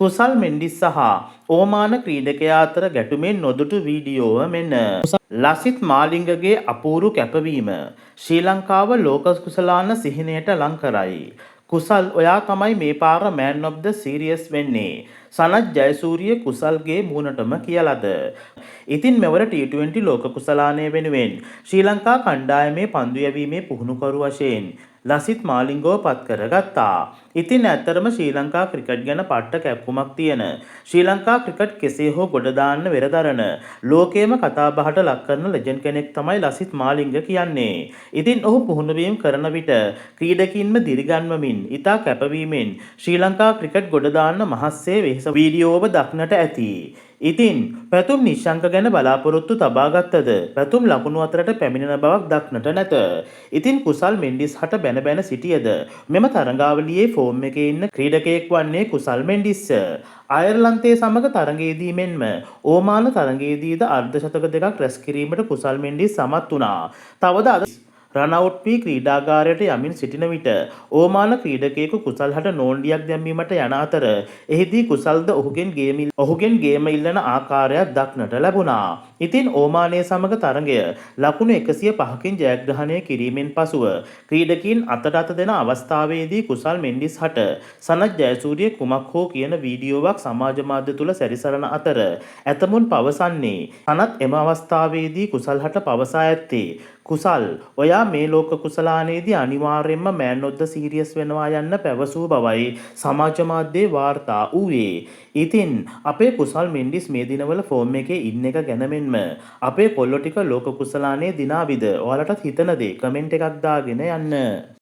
කුසල් මෙන්ඩිස් සහ ඕමාන ක්‍රීඩකයා අතර ගැටුමෙන් නොදුටු වීඩියෝව මෙන්න. ලසිත් මාලිංගගේ අපූරු කැපවීම ශ්‍රී ලංකාව ලෝක කුසලාන සිහිනයට ලං කරයි. කුසල් ඔයා තමයි මේ පාර මෑන් ඔෆ් ද සීරියස් වෙන්නේ. සනත් ජයසූරිය කුසල්ගේ මූණටම කියලද. ඉතින් මෙවර T20 ලෝක කුසලානය වෙනුවෙන් ශ්‍රී ලංකා කණ්ඩායමේ පන්දු යැවීමේ පුහුණුකරු වශයෙන් ලසිත් මාලිංගව පත් කරගත්තා. ඉතින් ඇත්තරම ශ්‍රී ලංකා ක්‍රිකට් ගැන පට්ට කැප්පුමක් තියෙන ශ්‍රී ලංකා ක්‍රිකට් කෙසේ හෝ ගොඩ දාන්න වෙරදරන ලෝකේම කතාබහට ලක් කරන ලෙජන්ඩ් කෙනෙක් තමයි ලසිත් මාලිංග කියන්නේ. ඉතින් ඔහු පුහුණුවීම් කරන විට ක්‍රීඩකින්ම දිරිගන්වමින් ඉතා කැපවීමෙන් ශ්‍රී ලංකා ක්‍රිකට් ගොඩ දාන්න මහස්සේ වෙහෙස වීඩියෝව දක්නට ඇති. ඉතින් පැතුම් නිශ්ශංක ගැන බලාපොරොත්තු තබාගත්තද පැතුම් ලකුණු අතරට පැමිණෙන බවක් දක්නට නැත. ඉතින් කුසල් මෙන්ඩිස් හට බැන බැන සිටියද මෙම තරඟාවලියේ ෆෝම් එකේ ඉන්න ක්‍රීඩකයෙක් වන්නේ කුසල් මෙන්ඩිස්. අයර්ලන්තයේ සමග තරඟයේදී මෙන්ම ඕමාන තරඟයේදීද අර්ධ ශතක දෙකක් රැස් කිරීමට කුසල් මෙන්ඩිස් සමත් වුණා. තවද අද රනවුට් වී ක්‍රීඩාගාරයට යමින් සිටින විට ඕමාන ක්‍රීඩකයෙකු කුසල් හට නෝන්ඩියක් දැම්වීමට යන අතර එහිදී කුසල්ද ඔහුගෙන් ගේම ඉල්ලන ආකාරයක් දක්නට ලැබුණා. ඉතින් ඕමානය සමග තරඟය ලකුණු 105කින් ජයග්‍රහණය කිරීමෙන් පසුව ක්‍රීඩකින් අතට දෙන අවස්ථාවේදී කුසල් මෙන්ඩිස් හට සනත් ජයසූරිය කුමක් හෝ කියන වීඩියෝවක් සමාජ මාධ්‍ය තුල සැරිසරන අතර ඇතමුන් පවසන්නේ සනත් එම අවස්ථාවේදී කුසල් හට පවසා ඇත්තේ කුසල් ඔයා මේ ලෝක කුසලානයේදී අනිවාර්යයෙන්ම මෑන් ඔෆ් ද සීරියස් වෙනවා යන්න පැවසූ බවයි සමාජ මාධ්‍යයේ වාර්තා වූයේ. ඉතින් අපේ කුසල් මෙන්ඩිස් මේ දිනවල ෆෝම් එකේ ඉන්න එක ගැන මෙන්ම අපේ කොල්ලෝ ටික ලෝක කුසලානයේ දිනාවිද ඔයාලටත් හිතන දේ කමෙන්ට් එකක් දාගෙන යන්න.